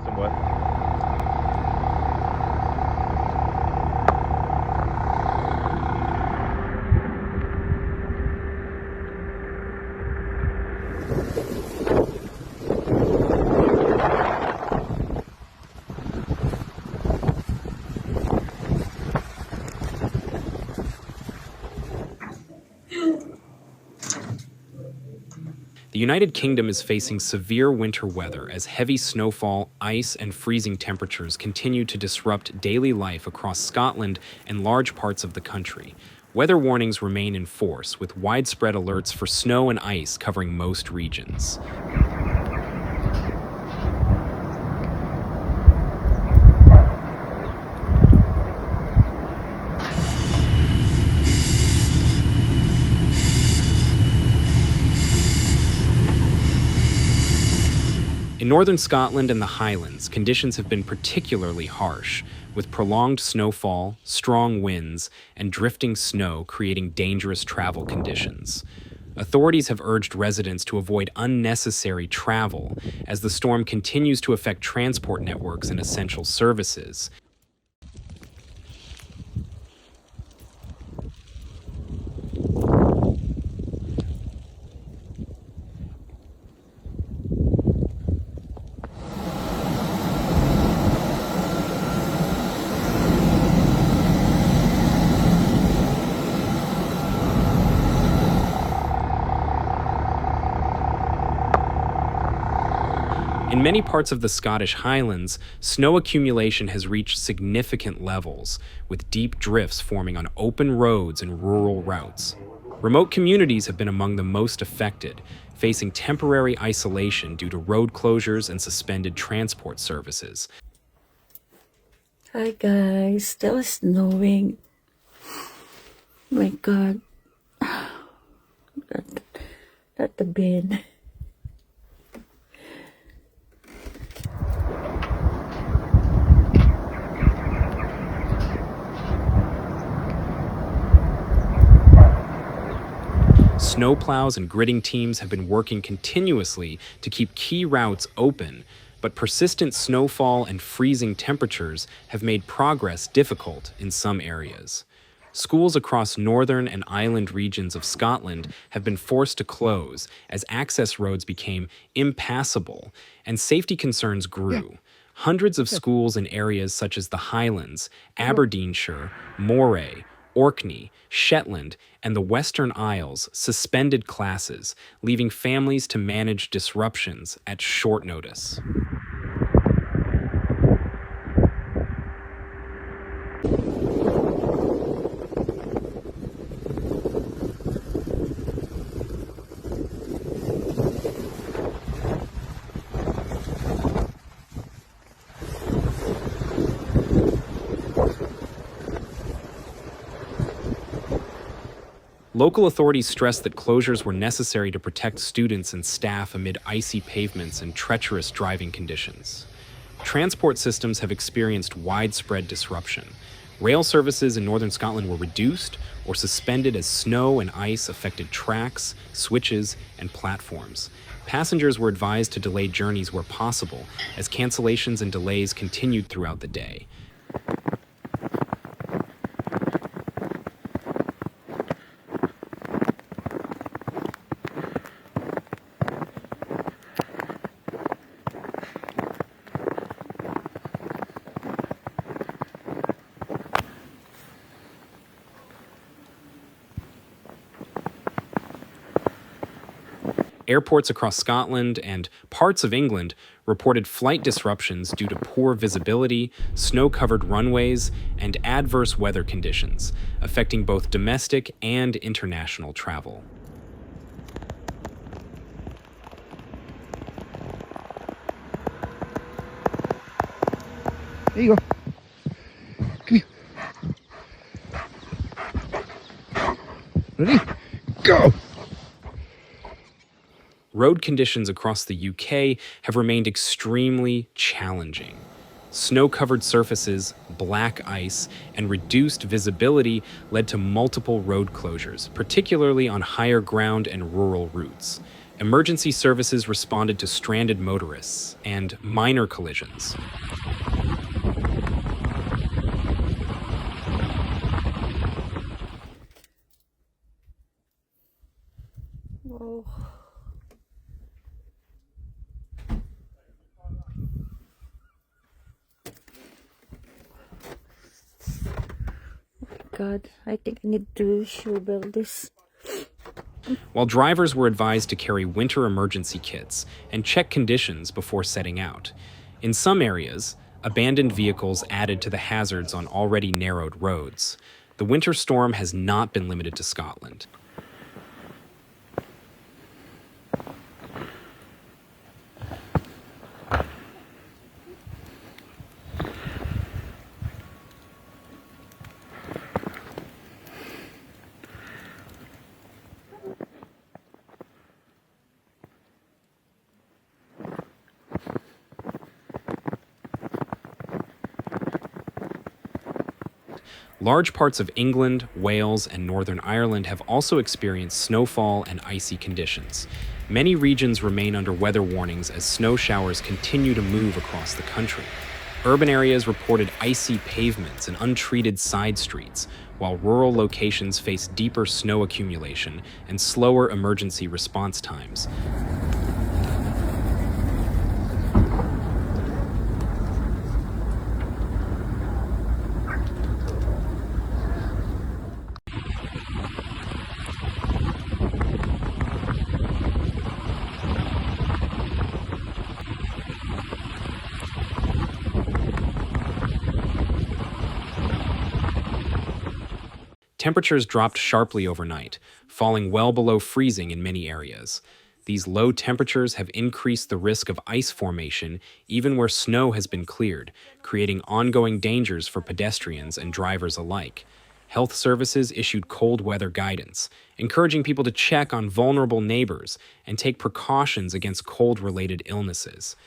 Somewhat. The United Kingdom is facing severe winter weather as heavy snowfall, ice, and freezing temperatures continue to disrupt daily life across Scotland and large parts of the country. Weather warnings remain in force, with widespread alerts for snow and ice covering most regions. In northern Scotland and the Highlands, conditions have been particularly harsh, with prolonged snowfall, strong winds, and drifting snow creating dangerous travel conditions. Authorities have urged residents to avoid unnecessary travel as the storm continues to affect transport networks and essential services. In many parts of the Scottish Highlands, snow accumulation has reached significant levels, with deep drifts forming on open roads and rural routes. Remote communities have been among the most affected, facing temporary isolation due to road closures and suspended transport services. Hi guys, still snowing. My God, not the bin. Snowplows and gridding teams have been working continuously to keep key routes open, but persistent snowfall and freezing temperatures have made progress difficult in some areas. Schools across northern and island regions of Scotland have been forced to close as access roads became impassable and safety concerns grew. Hundreds of schools in areas such as the Highlands, Aberdeenshire, Moray, Orkney, Shetland, and the Western Isles suspended classes, leaving families to manage disruptions at short notice. Local authorities stressed that closures were necessary to protect students and staff amid icy pavements and treacherous driving conditions. Transport systems have experienced widespread disruption. Rail services in northern Scotland were reduced or suspended as snow and ice affected tracks, switches, and platforms. Passengers were advised to delay journeys where possible, as cancellations and delays continued throughout the day. Airports across Scotland and parts of England reported flight disruptions due to poor visibility, snow-covered runways, and adverse weather conditions, affecting both domestic and international travel. There you go. Come here. Ready? Go! Road conditions across the UK have remained extremely challenging. Snow-covered surfaces, black ice, and reduced visibility led to multiple road closures, particularly on higher ground and rural routes. emergency services responded to stranded motorists and minor collisions. Oh. God, I think I need to shovel this. While drivers were advised to carry winter emergency kits and check conditions before setting out. In some areas, abandoned vehicles added to the hazards on already narrowed roads. The winter storm has not been limited to Scotland. Large parts of England, Wales, and Northern Ireland have also experienced snowfall and icy conditions. Many regions remain under weather warnings as snow showers continue to move across the country. Urban areas reported icy pavements and untreated side streets, while rural locations face deeper snow accumulation and slower emergency response times. Temperatures dropped sharply overnight, falling well below freezing in many areas. These low temperatures have increased the risk of ice formation even where snow has been cleared, creating ongoing dangers for pedestrians and drivers alike. Health services issued cold weather guidance, encouraging people to check on vulnerable neighbors and take precautions against cold-related illnesses.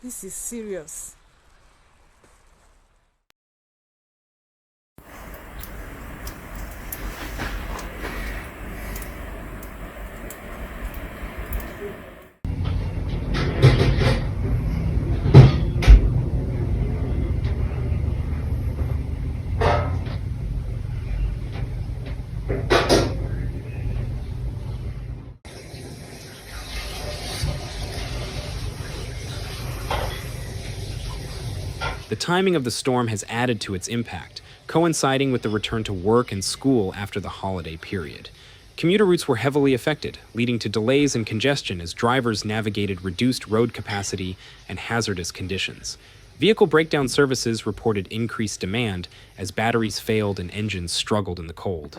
This is serious. The timing of the storm has added to its impact, coinciding with the return to work and school after the holiday period. Commuter routes were heavily affected, leading to delays and congestion as drivers navigated reduced road capacity and hazardous conditions. Vehicle breakdown services reported increased demand as batteries failed and engines struggled in the cold.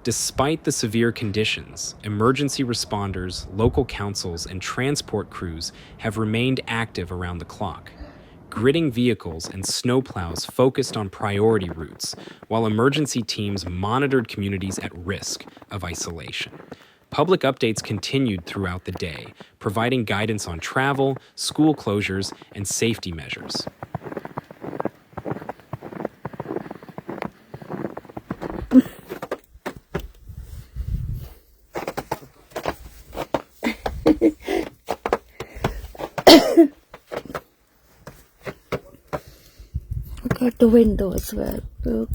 Despite the severe conditions, emergency responders, local councils, and transport crews have remained active around the clock. Gridding vehicles and snowplows focused on priority routes, while emergency teams monitored communities at risk of isolation. Public updates continued throughout the day, providing guidance on travel, school closures, and safety measures. Look at the window as well. Look.